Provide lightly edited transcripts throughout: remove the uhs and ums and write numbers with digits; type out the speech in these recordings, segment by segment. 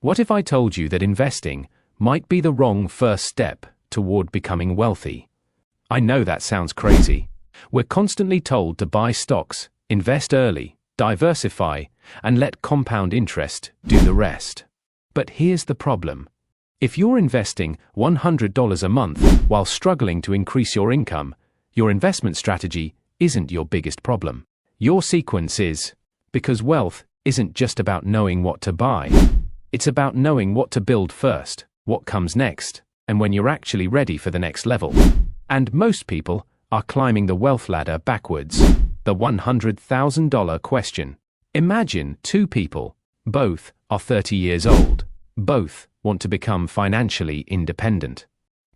What if I told you that investing might be the wrong first step toward becoming wealthy? I know that sounds crazy. We're constantly told to buy stocks, invest early, diversify, and let compound interest do the rest. But here's the problem. If you're investing $100 a month while struggling to increase your income, your investment strategy isn't your biggest problem. Your sequence is, because wealth isn't just about knowing what to buy. It's about knowing what to build first, what comes next, and when you're actually ready for the next level. And most people are climbing the wealth ladder backwards. The $100,000 question. Imagine two people. Both are 30 years old. Both want to become financially independent.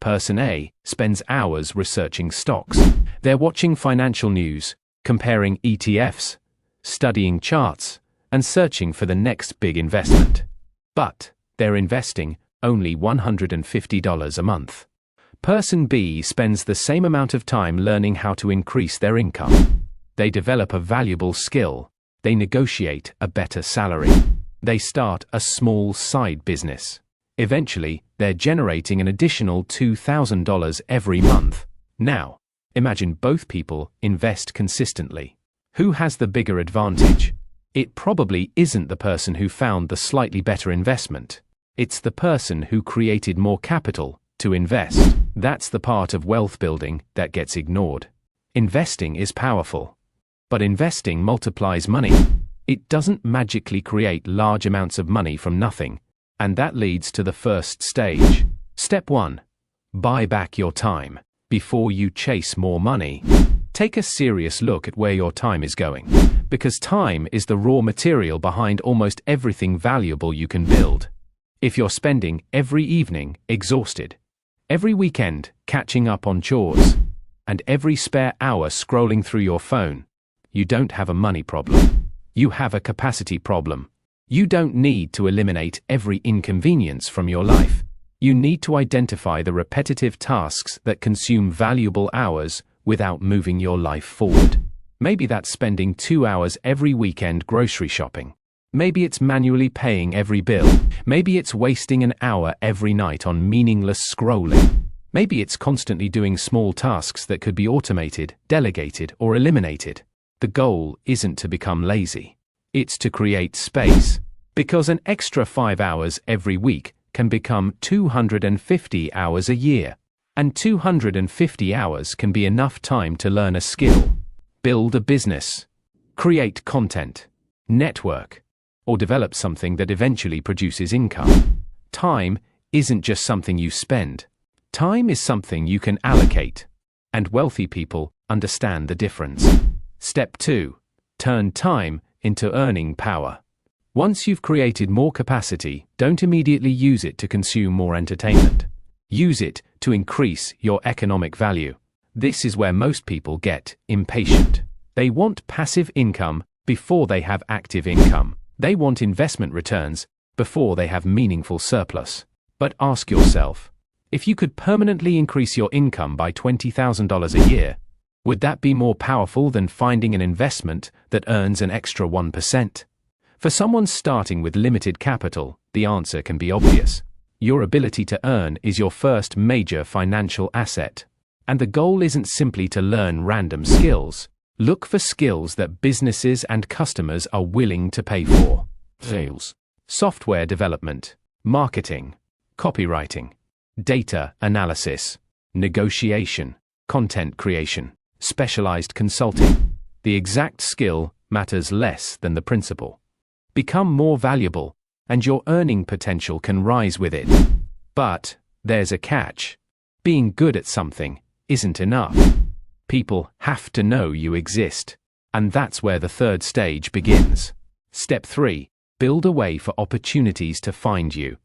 Person A spends hours researching stocks. They're watching financial news, comparing ETFs, studying charts, and searching for the next big investment. But they're investing only $150 a month. Person B spends the same amount of time learning how to increase their income. They develop a valuable skill. They negotiate a better salary. They start a small side business. Eventually, they're generating an additional $2,000 every month. Now, imagine both people invest consistently. Who has the bigger advantage? It probably isn't the person who found the slightly better investment. It's the person who created more capital to invest. That's the part of wealth building that gets ignored. Investing is powerful. But investing multiplies money. It doesn't magically create large amounts of money from nothing. And that leads to the first stage. Step 1. Buy back your time. Before you chase more money, take a serious look at where your time is going. Because time is the raw material behind almost everything valuable you can build. If you're spending every evening exhausted, every weekend catching up on chores, and every spare hour scrolling through your phone, you don't have a money problem. You have a capacity problem. You don't need to eliminate every inconvenience from your life. You need to identify the repetitive tasks that consume valuable hours without moving your life forward. Maybe that's spending 2 hours every weekend grocery shopping. Maybe it's manually paying every bill. Maybe it's wasting an hour every night on meaningless scrolling. Maybe it's constantly doing small tasks that could be automated, delegated, or eliminated. The goal isn't to become lazy. It's to create space. Because an extra 5 hours every week can become 250 hours a year. And 250 hours can be enough time to learn a skill, build a business, create content, network, or develop something that eventually produces income. Time isn't just something you spend. Time is something you can allocate. And wealthy people understand the difference. Step 2. Turn time into earning power. Once you've created more capacity, don't immediately use it to consume more entertainment. Use it to increase your economic value. This is where most people get impatient. They want passive income before they have active income. They want investment returns before they have meaningful surplus. But ask yourself, if you could permanently increase your income by $20,000 a year, would that be more powerful than finding an investment that earns an extra 1%? For someone starting with limited capital, the answer can be obvious. Your ability to earn is your first major financial asset. And the goal isn't simply to learn random skills. Look for skills that businesses and customers are willing to pay for. Sales, software development, marketing, copywriting, data analysis, negotiation, content creation, specialized consulting. The exact skill matters less than the principle. Become more valuable, and your earning potential can rise with it. But there's a catch. Being good at something isn't enough. People have to know you exist. And that's where the third stage begins. Step 3. Build a way for opportunities to find you.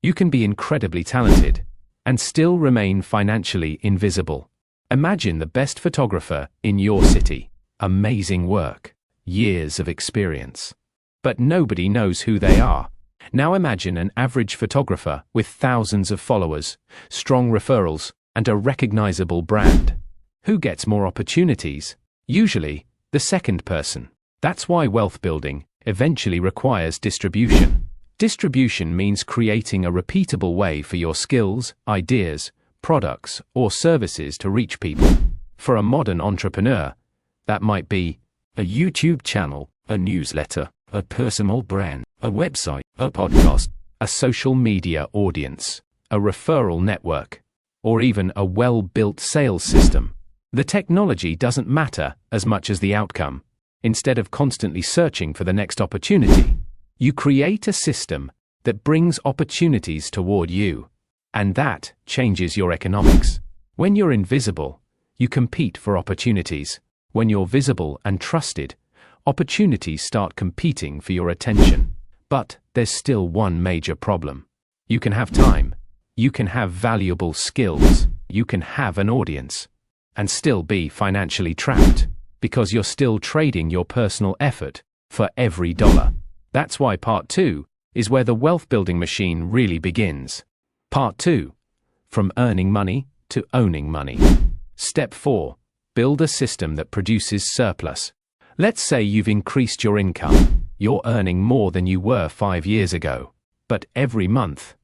You can be incredibly talented and still remain financially invisible. Imagine the best photographer in your city. Amazing work. Years of experience. But nobody knows who they are. Now imagine an average photographer with thousands of followers, strong referrals, and a recognizable brand. Who gets more opportunities? Usually, the second person. That's why wealth building eventually requires distribution. Distribution means creating a repeatable way for your skills, ideas, products, or services to reach people. For a modern entrepreneur, that might be a YouTube channel, a newsletter, a personal brand, a website, a podcast, a social media audience, a referral network, or even a well-built sales system. The technology doesn't matter as much as the outcome. Instead of constantly searching for the next opportunity, you create a system that brings opportunities toward you, and that changes your economics. When you're invisible, you compete for opportunities. When you're visible and trusted, opportunities start competing for your attention. But there's still one major problem. You can have time, you can have valuable skills, you can have an audience, and still be financially trapped, because you're still trading your personal effort for every dollar. That's why Part 2 is where the wealth-building machine really begins. Part 2. From earning money to owning money. Step 4. Build a system that produces surplus. Let's say you've increased your income. You're earning more than you were 5 years ago. But every month,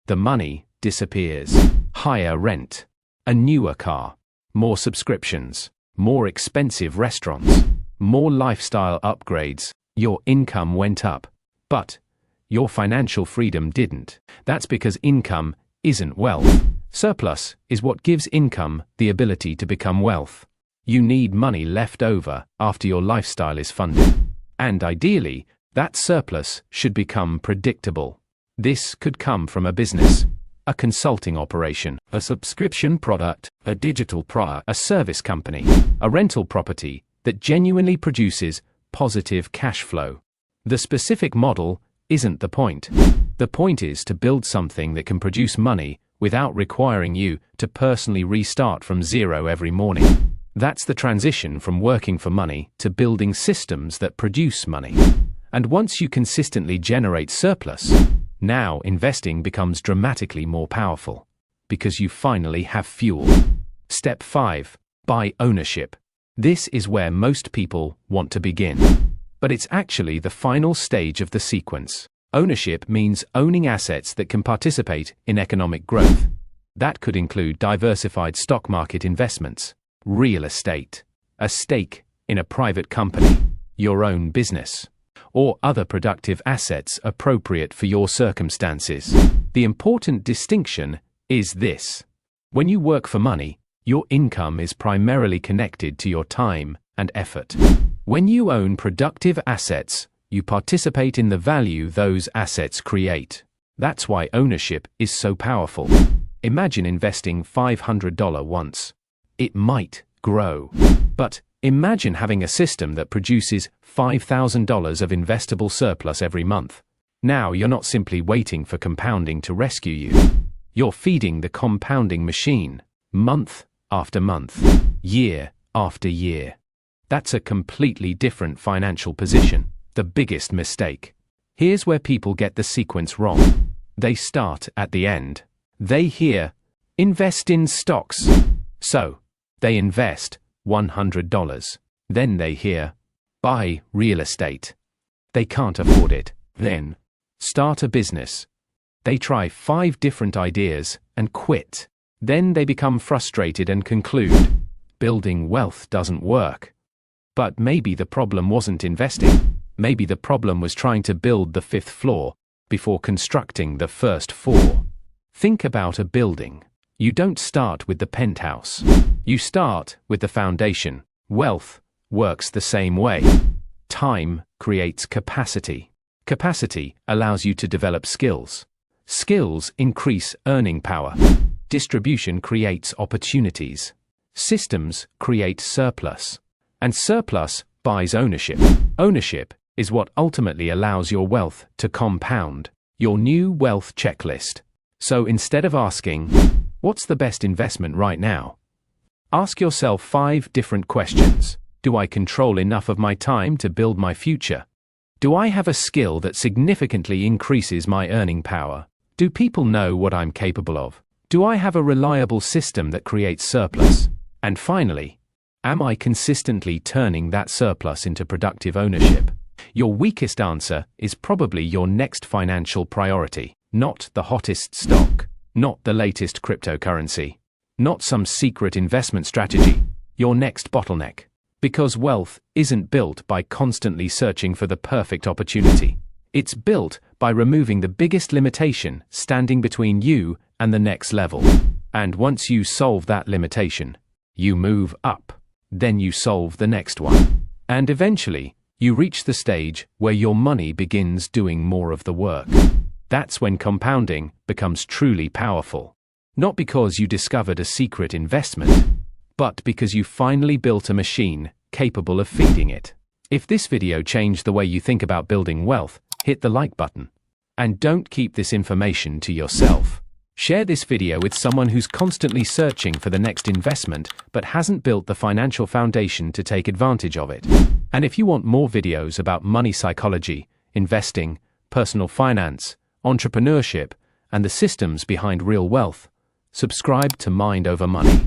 the money disappears. Higher rent, a newer car, more subscriptions, more expensive restaurants, more lifestyle upgrades. Your income went up, but your financial freedom didn't. That's because income isn't wealth. Surplus is what gives income the ability to become wealth. You need money left over after your lifestyle is funded. And ideally, that surplus should become predictable. This could come from a business, a consulting operation, a subscription product, a digital product, a service company, a rental property that genuinely produces positive cash flow. The specific model isn't the point. The point is to build something that can produce money without requiring you to personally restart from zero every morning. That's the transition from working for money to building systems that produce money. And once you consistently generate surplus, now investing becomes dramatically more powerful, because you finally have fuel. Step 5. Buy ownership. This is where most people want to begin. But it's actually the final stage of the sequence. Ownership means owning assets that can participate in economic growth. That could include diversified stock market investments, real estate, a stake in a private company, your own business, or other productive assets appropriate for your circumstances. The important distinction is this. When you work for money, your income is primarily connected to your time and effort. When you own productive assets, you participate in the value those assets create. That's why ownership is so powerful. Imagine investing $500 once. It might grow. But imagine having a system that produces $5,000 of investable surplus every month. Now you're not simply waiting for compounding to rescue you. You're feeding the compounding machine, month after month, year after year. That's a completely different financial position. The biggest mistake. Here's where people get the sequence wrong. They start at the end. They hear, invest in stocks. So, they invest $100. Then they hear, buy real estate. They can't afford it. Then, start a business. They try 5 different ideas and quit. Then they become frustrated and conclude, building wealth doesn't work. But maybe the problem wasn't investing. Maybe the problem was trying to build the 5th floor before constructing the first 4. Think about a building. You don't start with the penthouse. You start with the foundation. Wealth works the same way. Time creates capacity. Capacity allows you to develop skills. Skills increase earning power. Distribution creates opportunities. Systems create surplus. And surplus buys ownership. Ownership is what ultimately allows your wealth to compound. Your new wealth checklist. So instead of asking, what's the best investment right now? Ask yourself 5 different questions. Do I control enough of my time to build my future? Do I have a skill that significantly increases my earning power? Do people know what I'm capable of? Do I have a reliable system that creates surplus? And finally, am I consistently turning that surplus into productive ownership? Your weakest answer is probably your next financial priority, not the hottest stock, not the latest cryptocurrency, not some secret investment strategy, your next bottleneck. Because wealth isn't built by constantly searching for the perfect opportunity. It's built by removing the biggest limitation standing between you and the next level. And once you solve that limitation, you move up. Then you solve the next one. And eventually, you reach the stage where your money begins doing more of the work. That's when compounding becomes truly powerful. Not because you discovered a secret investment, but because you finally built a machine capable of feeding it. If this video changed the way you think about building wealth, hit the like button. And don't keep this information to yourself. Share this video with someone who's constantly searching for the next investment but hasn't built the financial foundation to take advantage of it. And if you want more videos about money psychology, investing, personal finance, entrepreneurship, and the systems behind real wealth, subscribe to Mind Over Money.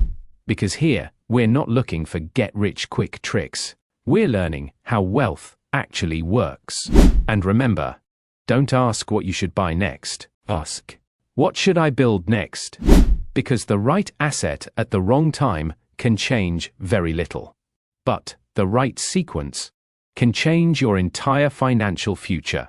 Because here, we're not looking for get-rich-quick tricks. We're learning how wealth actually works. And remember, don't ask what you should buy next. Ask, what should I build next? Because the right asset at the wrong time can change very little. But the right sequence can change your entire financial future.